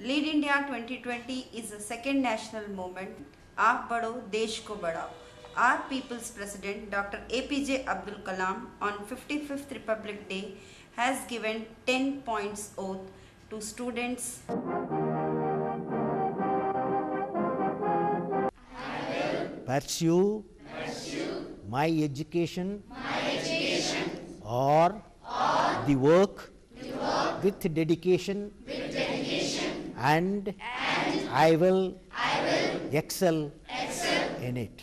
Lead India 2020 is the second national movement, Aap Badho Desh Ko Badhao. Our people's president, Dr. APJ Abdul Kalam, on 55th Republic Day, has given 10 points oath to students. Pursue my education or the work with dedication, and I will excel in it.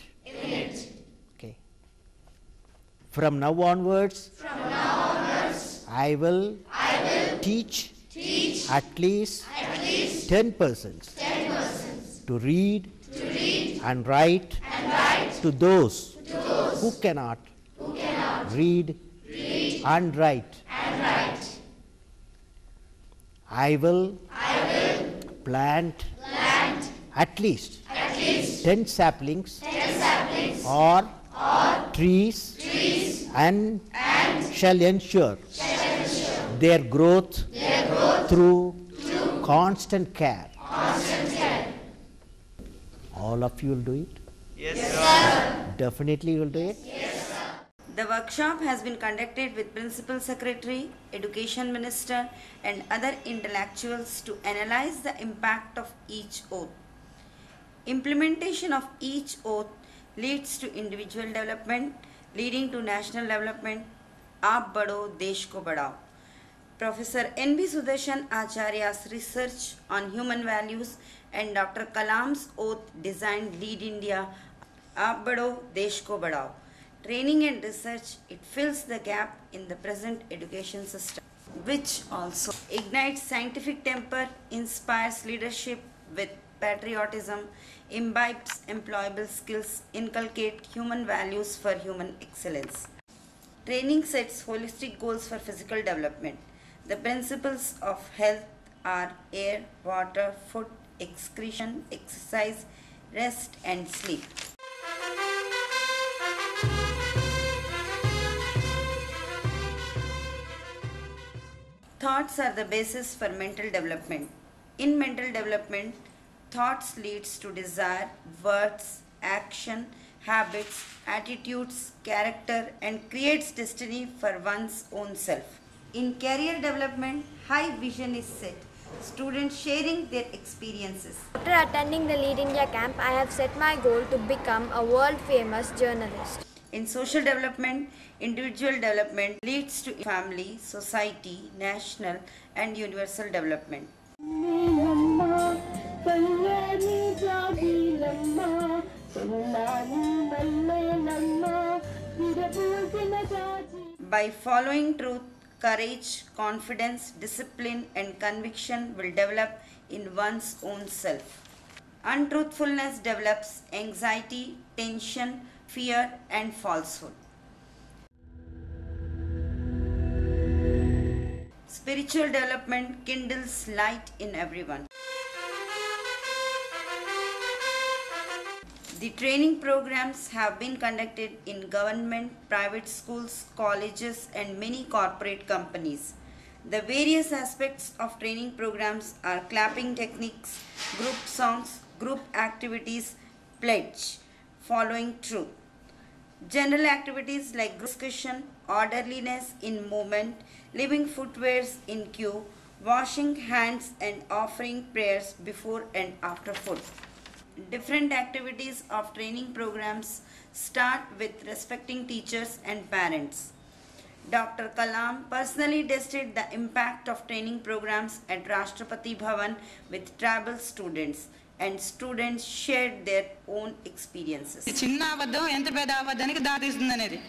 Okay. From now onwards, I will teach at least 10 persons to read and write to those who cannot read and write. I will plant at least 10 saplings or trees and shall ensure their growth through constant care. All of you will do it? Yes, sir. Definitely you will do it? The workshop has been conducted with Principal Secretary, Education Minister and other intellectuals to analyze the impact of each oath. Implementation of each oath leads to individual development, leading to national development. Aap Badho Desh Ko Badhao. Professor N.B. Sudarshan Acharya's research on human values and Dr. Kalam's oath designed Lead India Aap Badho Desh Ko Badhao. Training and research, it fills the gap in the present education system, which also ignites scientific temper, inspires leadership with patriotism, imbibes employable skills, inculcate human values for human excellence. Training sets holistic goals for physical development. The principles of health are air, water, food, excretion, exercise, rest and sleep. Thoughts are the basis for mental development. In mental development, thoughts leads to desire, words, action, habits, attitudes, character and creates destiny for one's own self. In career development, high vision is set. Students sharing their experiences. After attending the Lead India camp, I have set my goal to become a world-famous journalist. In social development, individual development leads to family, society, national and universal development. By following truth, courage, confidence, discipline and conviction will develop in one's own self. Untruthfulness develops anxiety, tension, fear and falsehood. Spiritual development kindles light in everyone. The training programs have been conducted in government, private schools, colleges and many corporate companies. The various aspects of training programs are clapping techniques, group songs, group activities, pledge, following truth. General activities like discussion, orderliness in movement, leaving footwears in queue, washing hands and offering prayers before and after food. Different activities of training programs start with respecting teachers and parents. Dr. Kalam personally tested the impact of training programs at Rashtrapati Bhavan with tribal students, and students shared their own experiences. చిన్న అబద్ధం ఎంత పెద్ద అబద్ధానికి దారితీస్తుంది అనేది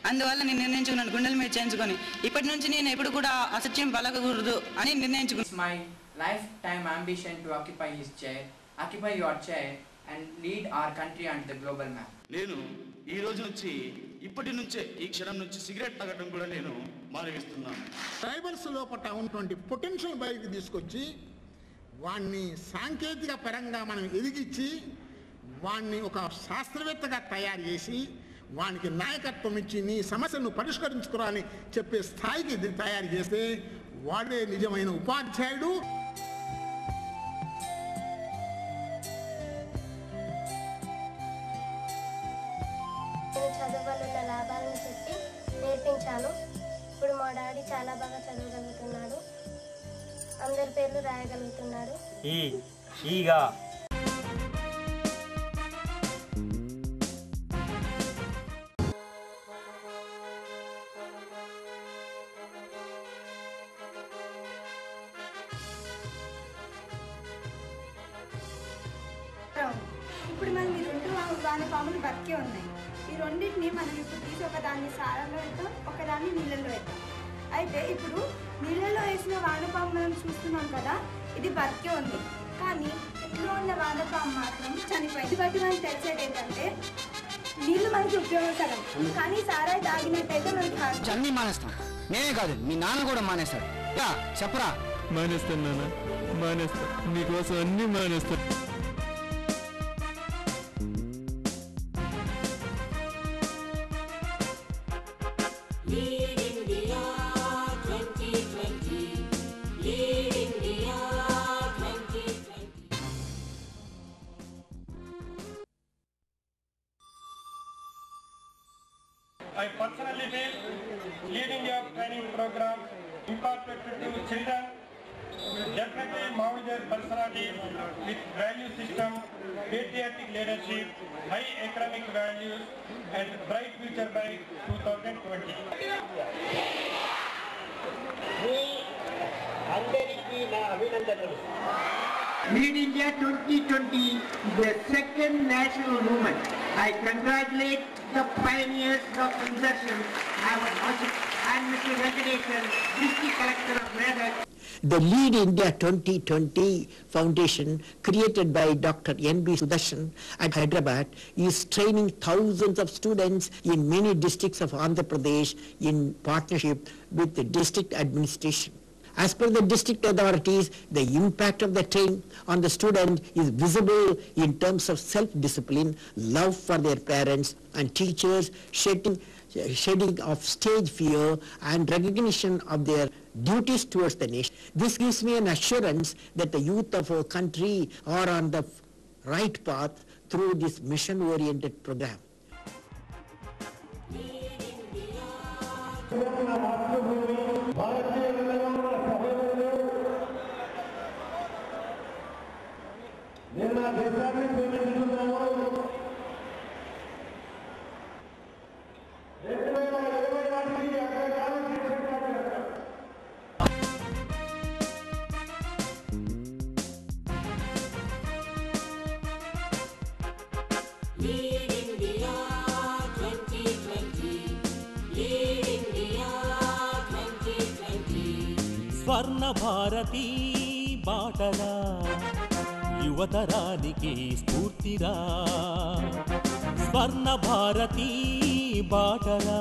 అందువల్ల నేను నిర్ణయించుకున్నాను గుండెల మీద చేయించుకొని ఇప్పటి నుంచి నేను ఎప్పుడు కూడా అసత్యం పలకకూడదు అని నిర్ణయించుకున్నాను. It's my lifetime ambition to occupy your chair and lead our country onto the global map. నేను ఈ రోజు నుంచి ఇప్పటి నుంచే ఈ క్షణం నుంచి సిగరెట్ తాగడం కూడా నేను మానేస్తున్నాను. ట్రైబల్స్ లోపల ఉన్నటువంటి పొటెన్షియల్ బయటకు తీసుకొచ్చి వాణ్ణి సాంకేతిక పరంగా మనం ఎదిగించి వాణ్ణి ఒక శాస్త్రవేత్తగా తయారు చేసి వానికి నాయకత్వం ఇచ్చి నీ సమస్యను పరిష్కరించుకోవాలని చెప్పే స్థాయికి తయారు చేస్తే వాడే నిజమైన ఉపాధ్యాయుడు. చేశాను. ఇప్పుడు మా డాడీ చాలా బాగా చదవగలుగుతున్నాడు, అందరి పేర్లు రాయగలుగుతున్నాడు. ఈగా ఇప్పుడు మనం ఈ రెండు వానపాములు బతికే ఉన్నాయి. ఈ రెండింటిని మనం ఇప్పుడు తీసి ఒకదాన్ని సారంలో వేద్దాం, ఒకదాన్ని నీళ్ళల్లో వేద్దాం. అయితే ఇప్పుడు నీళ్ళల్లో వేసిన వానపాము మనం చూస్తున్నాం కదా, ఇది బతికే ఉంది. కానీ ఇంట్లో ఉన్న వానపాము మాత్రం చనిపోయింది. బట్టి మనకు తెలిసేది ఏంటంటే నీళ్ళు మనకి ఉపయోగకరం, కానీ సారాయి తాగినట్టయితే మనకి అన్నీ మానేస్తాం. నేనే కాదు, మీ నాన్న కూడా మానేస్తాడు. చెప్పరా? మానేస్తాను నాన్న, మానేస్తా. నీకోసం అన్నీ మానేస్తా. I personally feel leading a training program imparted to children will definitely mold their personalities with value system, patriotic leadership, high economic values, and bright future by 2020. Lead India 2020 is the second national movement. I congratulate the pioneers, Dr. Sudarshan and Mr. Venkatesan, District Collector of Medak. The Lead India 2020 Foundation, created by Dr. N.B. Sudarshan at Hyderabad, is training thousands of students in many districts of Andhra Pradesh in partnership with the district administration. As per the district authorities, the impact of the training on the student is visible in terms of self-discipline, love for their parents and teachers, shedding of stage fear, and recognition of their duties towards the nation. This gives me an assurance that the youth of our country are on the right path through this mission-oriented program. Swarna Bharati బాటరా యువతరానికి స్ఫూర్తిరా స్వర్ణ భారతి బాటరా